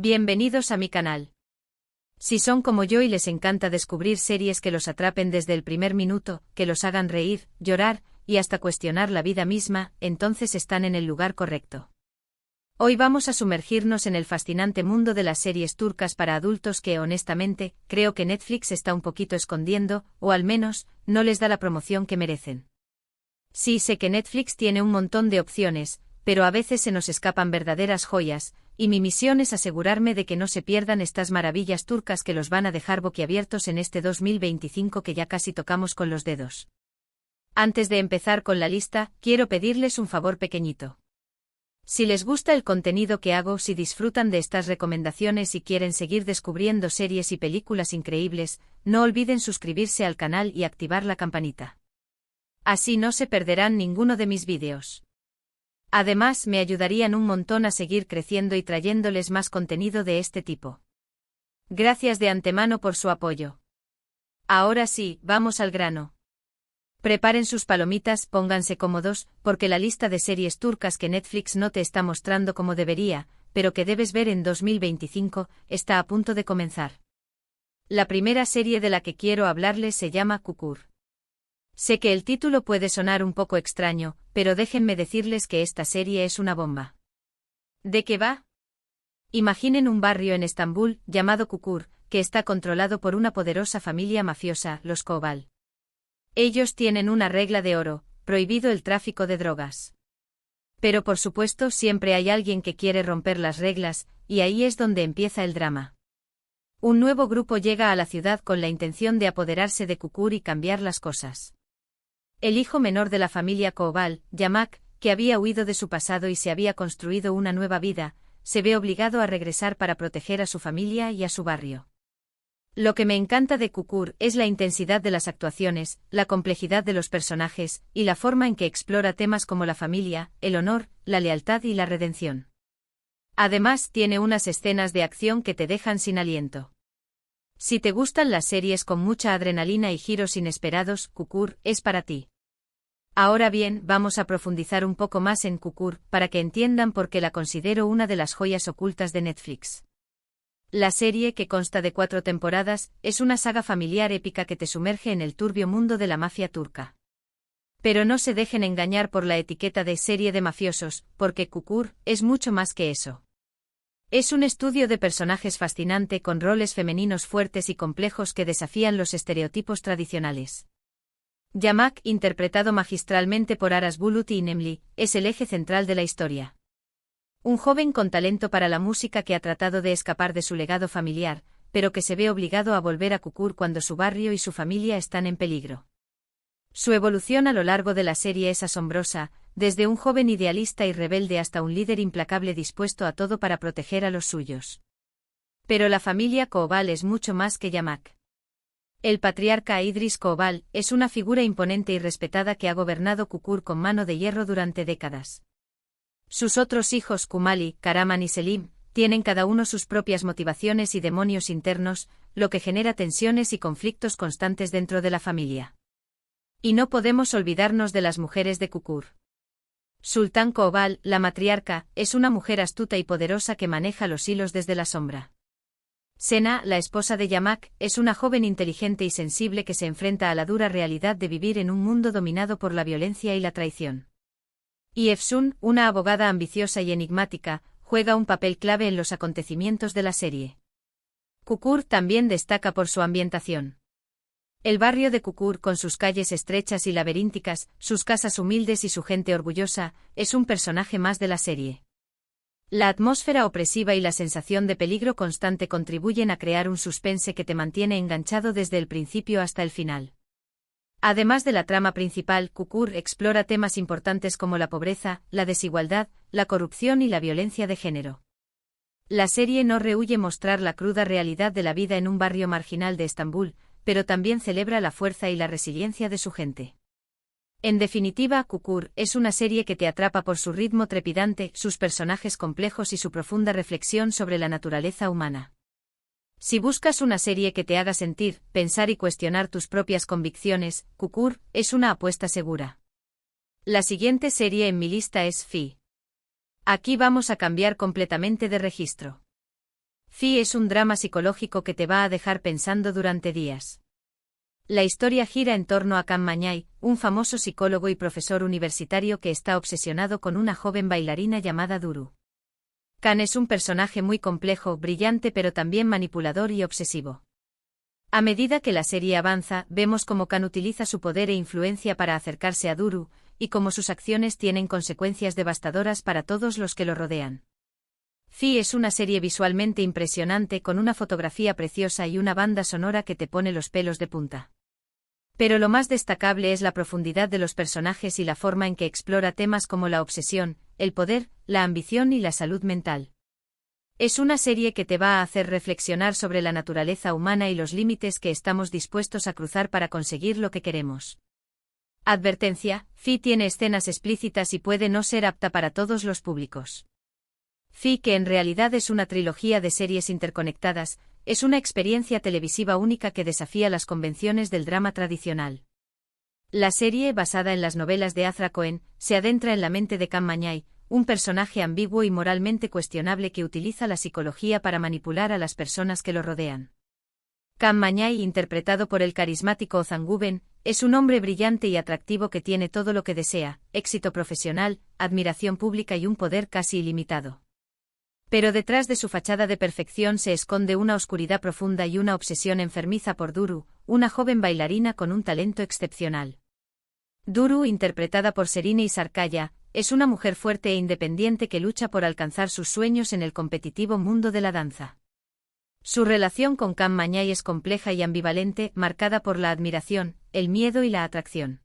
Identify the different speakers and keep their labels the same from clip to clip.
Speaker 1: Bienvenidos a mi canal. Si son como yo y les encanta descubrir series que los atrapen desde el primer minuto, que los hagan reír, llorar, y hasta cuestionar la vida misma, entonces están en el lugar correcto. Hoy vamos a sumergirnos en el fascinante mundo de las series turcas para adultos que, honestamente, creo que Netflix está un poquito escondiendo, o al menos, no les da la promoción que merecen. Sí, sé que Netflix tiene un montón de opciones, pero a veces se nos escapan verdaderas joyas, y mi misión es asegurarme de que no se pierdan estas maravillas turcas que los van a dejar boquiabiertos en este 2025 que ya casi tocamos con los dedos. Antes de empezar con la lista, quiero pedirles un favor pequeñito. Si les gusta el contenido que hago, si disfrutan de estas recomendaciones y quieren seguir descubriendo series y películas increíbles, no olviden suscribirse al canal y activar la campanita. Así no se perderán ninguno de mis vídeos. Además, me ayudarían un montón a seguir creciendo y trayéndoles más contenido de este tipo. Gracias de antemano por su apoyo. Ahora sí, vamos al grano. Preparen sus palomitas, pónganse cómodos, porque la lista de series turcas que Netflix no te está mostrando como debería, pero que debes ver en 2025, está a punto de comenzar. La primera serie de la que quiero hablarles se llama Kukur. Sé que el título puede sonar un poco extraño, pero déjenme decirles que esta serie es una bomba. ¿De qué va? Imaginen un barrio en Estambul, llamado Kukur, que está controlado por una poderosa familia mafiosa, los Koval. Ellos tienen una regla de oro: prohibido el tráfico de drogas. Pero por supuesto siempre hay alguien que quiere romper las reglas, y ahí es donde empieza el drama. Un nuevo grupo llega a la ciudad con la intención de apoderarse de Kukur y cambiar las cosas. El hijo menor de la familia Koval, Yamak, que había huido de su pasado y se había construido una nueva vida, se ve obligado a regresar para proteger a su familia y a su barrio. Lo que me encanta de Kukur es la intensidad de las actuaciones, la complejidad de los personajes, y la forma en que explora temas como la familia, el honor, la lealtad y la redención. Además, tiene unas escenas de acción que te dejan sin aliento. Si te gustan las series con mucha adrenalina y giros inesperados, Kukur es para ti. Ahora bien, vamos a profundizar un poco más en Kukur, para que entiendan por qué la considero una de las joyas ocultas de Netflix. La serie, que consta de 4 temporadas, es una saga familiar épica que te sumerge en el turbio mundo de la mafia turca. Pero no se dejen engañar por la etiqueta de serie de mafiosos, porque Kukur es mucho más que eso. Es un estudio de personajes fascinante con roles femeninos fuertes y complejos que desafían los estereotipos tradicionales. Yamak, interpretado magistralmente por Aras Bulut y Nemli, es el eje central de la historia. Un joven con talento para la música que ha tratado de escapar de su legado familiar, pero que se ve obligado a volver a Kukur cuando su barrio y su familia están en peligro. Su evolución a lo largo de la serie es asombrosa, desde un joven idealista y rebelde hasta un líder implacable dispuesto a todo para proteger a los suyos. Pero la familia Koval es mucho más que Yamak. El patriarca Idris Koval es una figura imponente y respetada que ha gobernado Kukur con mano de hierro durante décadas. Sus otros hijos, Kumali, Karaman y Selim, tienen cada uno sus propias motivaciones y demonios internos, lo que genera tensiones y conflictos constantes dentro de la familia. Y no podemos olvidarnos de las mujeres de Kukur. Sultan Koval, la matriarca, es una mujer astuta y poderosa que maneja los hilos desde la sombra. Sena, la esposa de Yamak, es una joven inteligente y sensible que se enfrenta a la dura realidad de vivir en un mundo dominado por la violencia y la traición. Y Efsun, una abogada ambiciosa y enigmática, juega un papel clave en los acontecimientos de la serie. Kukur también destaca por su ambientación. El barrio de Kukur, con sus calles estrechas y laberínticas, sus casas humildes y su gente orgullosa, es un personaje más de la serie. La atmósfera opresiva y la sensación de peligro constante contribuyen a crear un suspense que te mantiene enganchado desde el principio hasta el final. Además de la trama principal, Kukur explora temas importantes como la pobreza, la desigualdad, la corrupción y la violencia de género. La serie no rehúye mostrar la cruda realidad de la vida en un barrio marginal de Estambul, pero también celebra la fuerza y la resiliencia de su gente. En definitiva, Kukur es una serie que te atrapa por su ritmo trepidante, sus personajes complejos y su profunda reflexión sobre la naturaleza humana. Si buscas una serie que te haga sentir, pensar y cuestionar tus propias convicciones, Kukur es una apuesta segura. La siguiente serie en mi lista es Fi. Aquí vamos a cambiar completamente de registro. Fi es un drama psicológico que te va a dejar pensando durante días. La historia gira en torno a Kang Mañai, un famoso psicólogo y profesor universitario que está obsesionado con una joven bailarina llamada Duru. Kang es un personaje muy complejo, brillante pero también manipulador y obsesivo. A medida que la serie avanza, vemos cómo Kang utiliza su poder e influencia para acercarse a Duru, y cómo sus acciones tienen consecuencias devastadoras para todos los que lo rodean. Fi es una serie visualmente impresionante con una fotografía preciosa y una banda sonora que te pone los pelos de punta. Pero lo más destacable es la profundidad de los personajes y la forma en que explora temas como la obsesión, el poder, la ambición y la salud mental. Es una serie que te va a hacer reflexionar sobre la naturaleza humana y los límites que estamos dispuestos a cruzar para conseguir lo que queremos. Advertencia: Fi tiene escenas explícitas y puede no ser apta para todos los públicos. Fi, que en realidad es una trilogía de series interconectadas, es una experiencia televisiva única que desafía las convenciones del drama tradicional. La serie, basada en las novelas de Azra Cohen, se adentra en la mente de Kang Mañai, un personaje ambiguo y moralmente cuestionable que utiliza la psicología para manipular a las personas que lo rodean. Kang Mañai, interpretado por el carismático Oh Sang-woo, es un hombre brillante y atractivo que tiene todo lo que desea: éxito profesional, admiración pública y un poder casi ilimitado. Pero detrás de su fachada de perfección se esconde una oscuridad profunda y una obsesión enfermiza por Duru, una joven bailarina con un talento excepcional. Duru, interpretada por Serine Sarkaya, es una mujer fuerte e independiente que lucha por alcanzar sus sueños en el competitivo mundo de la danza. Su relación con Kang Mañai es compleja y ambivalente, marcada por la admiración, el miedo y la atracción.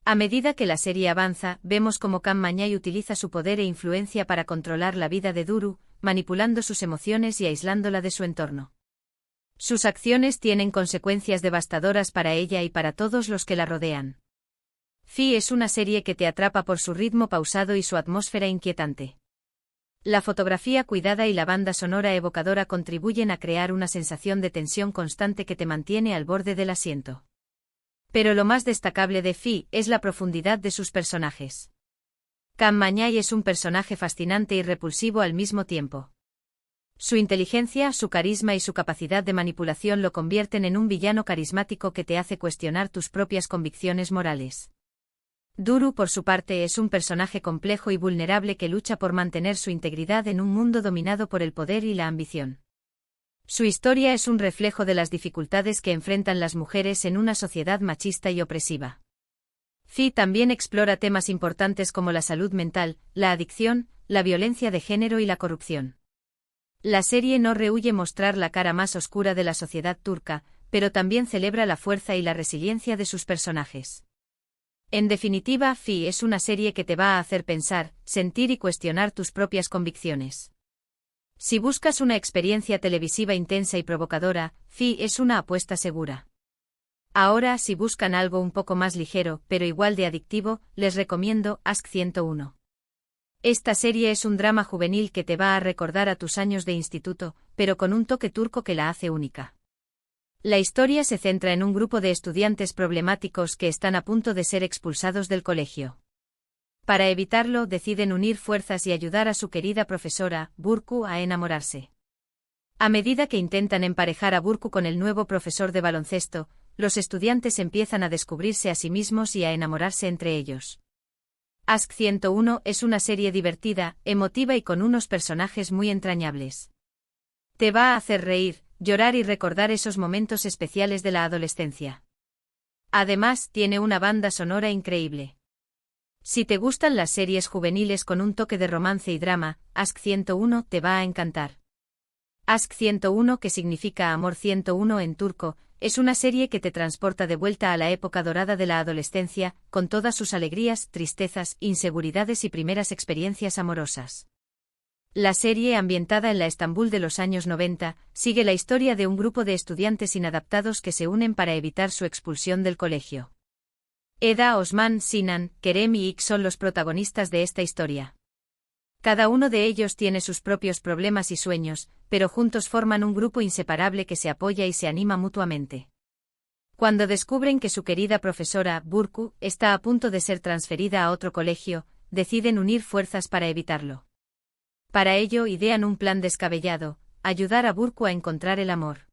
Speaker 1: A medida que la serie avanza, vemos cómo Kang Mañai utiliza su poder e influencia para controlar la vida de Duru, manipulando sus emociones y aislándola de su entorno. Sus acciones tienen consecuencias devastadoras para ella y para todos los que la rodean. Fi es una serie que te atrapa por su ritmo pausado y su atmósfera inquietante. La fotografía cuidada y la banda sonora evocadora contribuyen a crear una sensación de tensión constante que te mantiene al borde del asiento. Pero lo más destacable de Fi es la profundidad de sus personajes. Kang Mañai es un personaje fascinante y repulsivo al mismo tiempo. Su inteligencia, su carisma y su capacidad de manipulación lo convierten en un villano carismático que te hace cuestionar tus propias convicciones morales. Duru, por su parte, es un personaje complejo y vulnerable que lucha por mantener su integridad en un mundo dominado por el poder y la ambición. Su historia es un reflejo de las dificultades que enfrentan las mujeres en una sociedad machista y opresiva. Fi también explora temas importantes como la salud mental, la adicción, la violencia de género y la corrupción. La serie no rehúye mostrar la cara más oscura de la sociedad turca, pero también celebra la fuerza y la resiliencia de sus personajes. En definitiva, Fi es una serie que te va a hacer pensar, sentir y cuestionar tus propias convicciones. Si buscas una experiencia televisiva intensa y provocadora, Fi es una apuesta segura. Ahora, si buscan algo un poco más ligero, pero igual de adictivo, les recomiendo Ask 101. Esta serie es un drama juvenil que te va a recordar a tus años de instituto, pero con un toque turco que la hace única. La historia se centra en un grupo de estudiantes problemáticos que están a punto de ser expulsados del colegio. Para evitarlo, deciden unir fuerzas y ayudar a su querida profesora, Burcu, a enamorarse. A medida que intentan emparejar a Burcu con el nuevo profesor de baloncesto, los estudiantes empiezan a descubrirse a sí mismos y a enamorarse entre ellos. Ask 101 es una serie divertida, emotiva y con unos personajes muy entrañables. Te va a hacer reír, llorar y recordar esos momentos especiales de la adolescencia. Además, tiene una banda sonora increíble. Si te gustan las series juveniles con un toque de romance y drama, Ask 101 te va a encantar. Ask 101, que significa Amor 101 en turco, es una serie que te transporta de vuelta a la época dorada de la adolescencia, con todas sus alegrías, tristezas, inseguridades y primeras experiencias amorosas. La serie, ambientada en la Estambul de los años 90, sigue la historia de un grupo de estudiantes inadaptados que se unen para evitar su expulsión del colegio. Eda, Osman, Sinan, Kerem y Ik son los protagonistas de esta historia. Cada uno de ellos tiene sus propios problemas y sueños, pero juntos forman un grupo inseparable que se apoya y se anima mutuamente. Cuando descubren que su querida profesora, Burcu, está a punto de ser transferida a otro colegio, deciden unir fuerzas para evitarlo. Para ello idean un plan descabellado: ayudar a Burcu a encontrar el amor.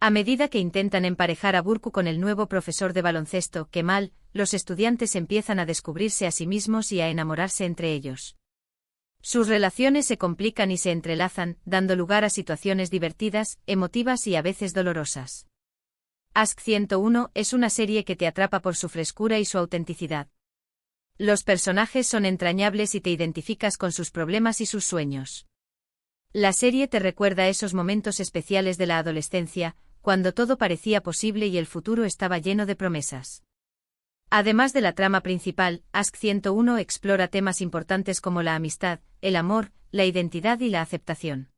Speaker 1: A medida que intentan emparejar a Burcu con el nuevo profesor de baloncesto, Kemal, los estudiantes empiezan a descubrirse a sí mismos y a enamorarse entre ellos. Sus relaciones se complican y se entrelazan, dando lugar a situaciones divertidas, emotivas y a veces dolorosas. Ask 101 es una serie que te atrapa por su frescura y su autenticidad. Los personajes son entrañables y te identificas con sus problemas y sus sueños. La serie te recuerda esos momentos especiales de la adolescencia, cuando todo parecía posible y el futuro estaba lleno de promesas. Además de la trama principal, Ask 101 explora temas importantes como la amistad, el amor, la identidad y la aceptación.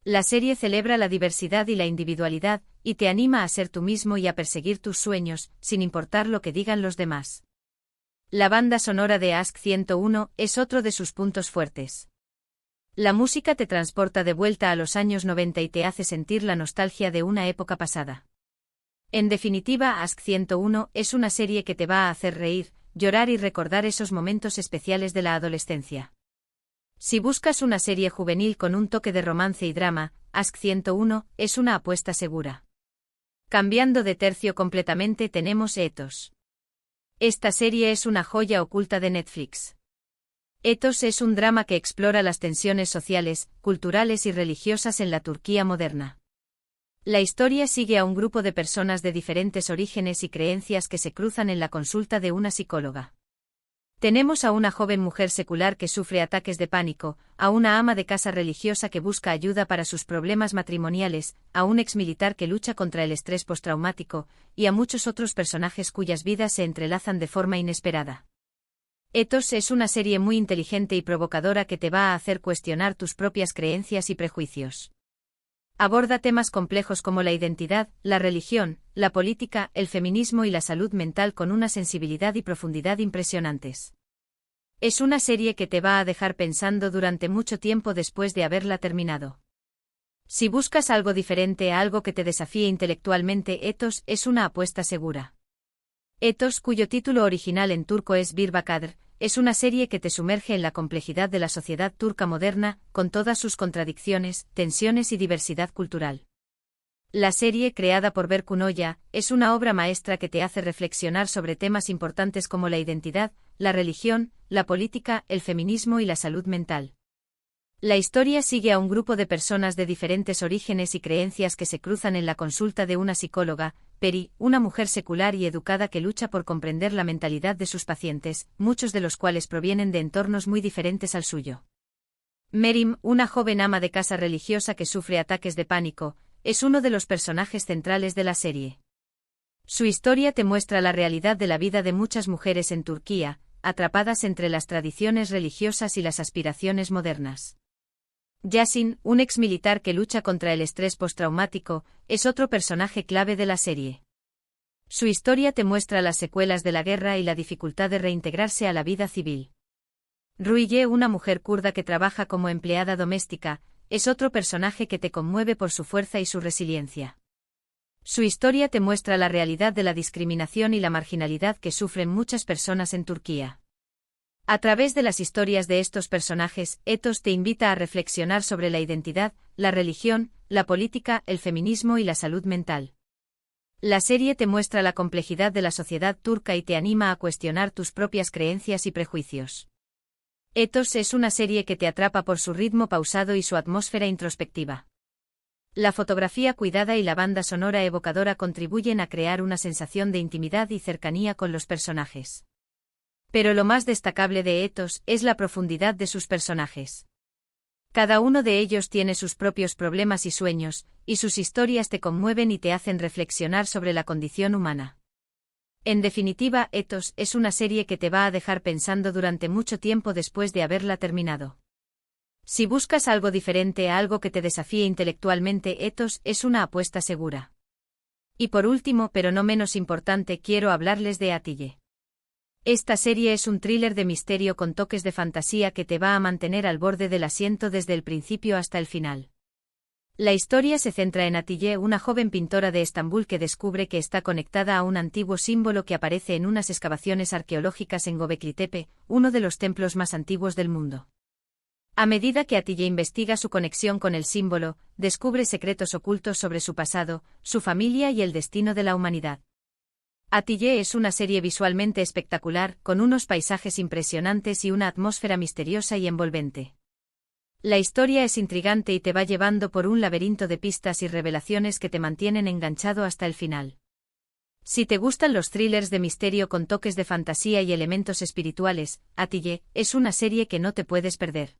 Speaker 1: La serie celebra la diversidad y la individualidad, y te anima a ser tú mismo y a perseguir tus sueños, sin importar lo que digan los demás. La banda sonora de Ask 101 es otro de sus puntos fuertes. La música te transporta de vuelta a los años 90 y te hace sentir la nostalgia de una época pasada. En definitiva, Ask 101 es una serie que te va a hacer reír, llorar y recordar esos momentos especiales de la adolescencia. Si buscas una serie juvenil con un toque de romance y drama, Ask 101 es una apuesta segura. Cambiando de tercio completamente tenemos Ethos. Esta serie es una joya oculta de Netflix. Ethos es un drama que explora las tensiones sociales, culturales y religiosas en la Turquía moderna. La historia sigue a un grupo de personas de diferentes orígenes y creencias que se cruzan en la consulta de una psicóloga. Tenemos a una joven mujer secular que sufre ataques de pánico, a una ama de casa religiosa que busca ayuda para sus problemas matrimoniales, a un exmilitar que lucha contra el estrés postraumático, y a muchos otros personajes cuyas vidas se entrelazan de forma inesperada. Ethos es una serie muy inteligente y provocadora que te va a hacer cuestionar tus propias creencias y prejuicios. Aborda temas complejos como la identidad, la religión, la política, el feminismo y la salud mental con una sensibilidad y profundidad impresionantes. Es una serie que te va a dejar pensando durante mucho tiempo después de haberla terminado. Si buscas algo diferente a algo que te desafíe intelectualmente, Ethos es una apuesta segura. Ethos, cuyo título original en turco es Bir Bakadr, es una serie que te sumerge en la complejidad de la sociedad turca moderna, con todas sus contradicciones, tensiones y diversidad cultural. La serie, creada por Berkun Oya, es una obra maestra que te hace reflexionar sobre temas importantes como la identidad, la religión, la política, el feminismo y la salud mental. La historia sigue a un grupo de personas de diferentes orígenes y creencias que se cruzan en la consulta de una psicóloga, Peri, una mujer secular y educada que lucha por comprender la mentalidad de sus pacientes, muchos de los cuales provienen de entornos muy diferentes al suyo. Merim, una joven ama de casa religiosa que sufre ataques de pánico, es uno de los personajes centrales de la serie. Su historia te muestra la realidad de la vida de muchas mujeres en Turquía, atrapadas entre las tradiciones religiosas y las aspiraciones modernas. Yasin, un exmilitar que lucha contra el estrés postraumático, es otro personaje clave de la serie. Su historia te muestra las secuelas de la guerra y la dificultad de reintegrarse a la vida civil. Ruiye, una mujer kurda que trabaja como empleada doméstica, es otro personaje que te conmueve por su fuerza y su resiliencia. Su historia te muestra la realidad de la discriminación y la marginalidad que sufren muchas personas en Turquía. A través de las historias de estos personajes, Ethos te invita a reflexionar sobre la identidad, la religión, la política, el feminismo y la salud mental. La serie te muestra la complejidad de la sociedad turca y te anima a cuestionar tus propias creencias y prejuicios. Ethos es una serie que te atrapa por su ritmo pausado y su atmósfera introspectiva. La fotografía cuidada y la banda sonora evocadora contribuyen a crear una sensación de intimidad y cercanía con los personajes. Pero lo más destacable de Ethos es la profundidad de sus personajes. Cada uno de ellos tiene sus propios problemas y sueños, y sus historias te conmueven y te hacen reflexionar sobre la condición humana. En definitiva, Ethos es una serie que te va a dejar pensando durante mucho tiempo después de haberla terminado. Si buscas algo diferente a algo que te desafíe intelectualmente, Ethos es una apuesta segura. Y por último, pero no menos importante, quiero hablarles de Atille. Esta serie es un thriller de misterio con toques de fantasía que te va a mantener al borde del asiento desde el principio hasta el final. La historia se centra en Atille, una joven pintora de Estambul que descubre que está conectada a un antiguo símbolo que aparece en unas excavaciones arqueológicas en Göbekli Tepe, uno de los templos más antiguos del mundo. A medida que Atiye investiga su conexión con el símbolo, descubre secretos ocultos sobre su pasado, su familia y el destino de la humanidad. Atiye es una serie visualmente espectacular, con unos paisajes impresionantes y una atmósfera misteriosa y envolvente. La historia es intrigante y te va llevando por un laberinto de pistas y revelaciones que te mantienen enganchado hasta el final. Si te gustan los thrillers de misterio con toques de fantasía y elementos espirituales, Atiye es una serie que no te puedes perder.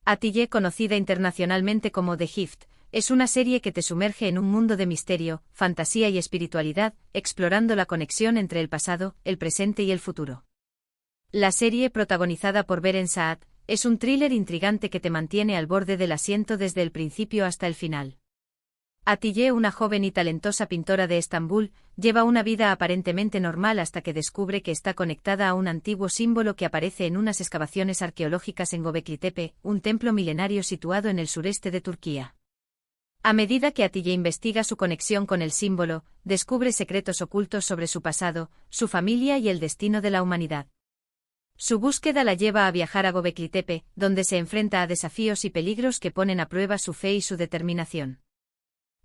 Speaker 1: Atiye, conocida internacionalmente como The Gift, es una serie que te sumerge en un mundo de misterio, fantasía y espiritualidad, explorando la conexión entre el pasado, el presente y el futuro. La serie, protagonizada por Beren Saat, es un thriller intrigante que te mantiene al borde del asiento desde el principio hasta el final. Atiye, una joven y talentosa pintora de Estambul, lleva una vida aparentemente normal hasta que descubre que está conectada a un antiguo símbolo que aparece en unas excavaciones arqueológicas en Göbekli Tepe, un templo milenario situado en el sureste de Turquía. A medida que Atiye investiga su conexión con el símbolo, descubre secretos ocultos sobre su pasado, su familia y el destino de la humanidad. Su búsqueda la lleva a viajar a Göbekli Tepe, donde se enfrenta a desafíos y peligros que ponen a prueba su fe y su determinación.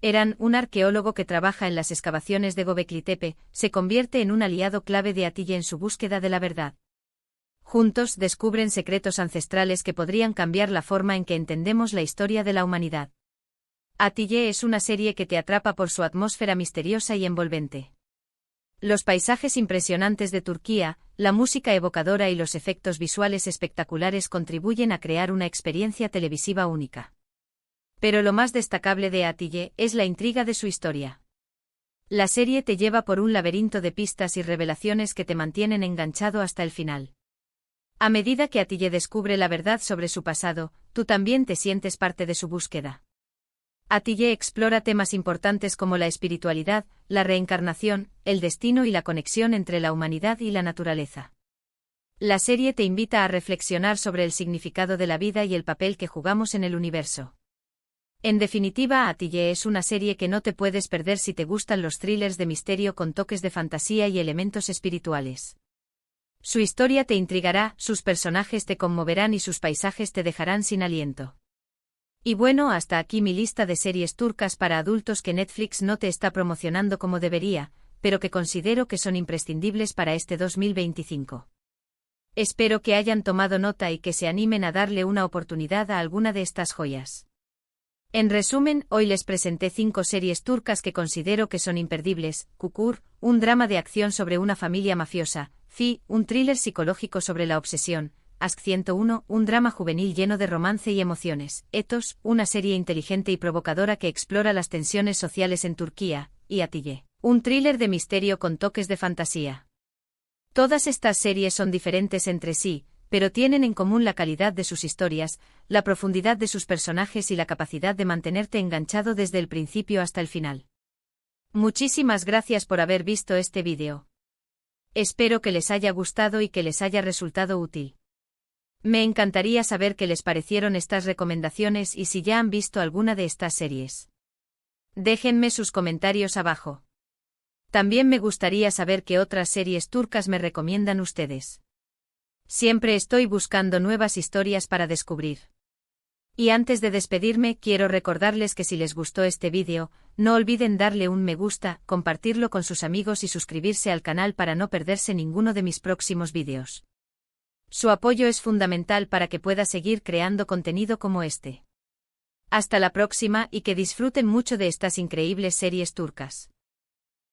Speaker 1: Eren, un arqueólogo que trabaja en las excavaciones de Göbekli Tepe, se convierte en un aliado clave de Atiye en su búsqueda de la verdad. Juntos descubren secretos ancestrales que podrían cambiar la forma en que entendemos la historia de la humanidad. Atiye es una serie que te atrapa por su atmósfera misteriosa y envolvente. Los paisajes impresionantes de Turquía, la música evocadora y los efectos visuales espectaculares contribuyen a crear una experiencia televisiva única. Pero lo más destacable de Atiye es la intriga de su historia. La serie te lleva por un laberinto de pistas y revelaciones que te mantienen enganchado hasta el final. A medida que Atiye descubre la verdad sobre su pasado, tú también te sientes parte de su búsqueda. Atiye explora temas importantes como la espiritualidad, la reencarnación, el destino y la conexión entre la humanidad y la naturaleza. La serie te invita a reflexionar sobre el significado de la vida y el papel que jugamos en el universo. En definitiva, Atiye es una serie que no te puedes perder si te gustan los thrillers de misterio con toques de fantasía y elementos espirituales. Su historia te intrigará, sus personajes te conmoverán y sus paisajes te dejarán sin aliento. Y bueno, hasta aquí mi lista de series turcas para adultos que Netflix no te está promocionando como debería, pero que considero que son imprescindibles para este 2025. Espero que hayan tomado nota y que se animen a darle una oportunidad a alguna de estas joyas. En resumen, hoy les presenté 5 series turcas que considero que son imperdibles: Kukur, un drama de acción sobre una familia mafiosa; Fi, un thriller psicológico sobre la obsesión; Aşk 101, un drama juvenil lleno de romance y emociones; Ethos, una serie inteligente y provocadora que explora las tensiones sociales en Turquía; y Atiye, un thriller de misterio con toques de fantasía. Todas estas series son diferentes entre sí, pero tienen en común la calidad de sus historias, la profundidad de sus personajes y la capacidad de mantenerte enganchado desde el principio hasta el final. Muchísimas gracias por haber visto este vídeo. Espero que les haya gustado y que les haya resultado útil. Me encantaría saber qué les parecieron estas recomendaciones y si ya han visto alguna de estas series. Déjenme sus comentarios abajo. También me gustaría saber qué otras series turcas me recomiendan ustedes. Siempre estoy buscando nuevas historias para descubrir. Y antes de despedirme, quiero recordarles que si les gustó este vídeo, no olviden darle un me gusta, compartirlo con sus amigos y suscribirse al canal para no perderse ninguno de mis próximos vídeos. Su apoyo es fundamental para que pueda seguir creando contenido como este. Hasta la próxima y que disfruten mucho de estas increíbles series turcas.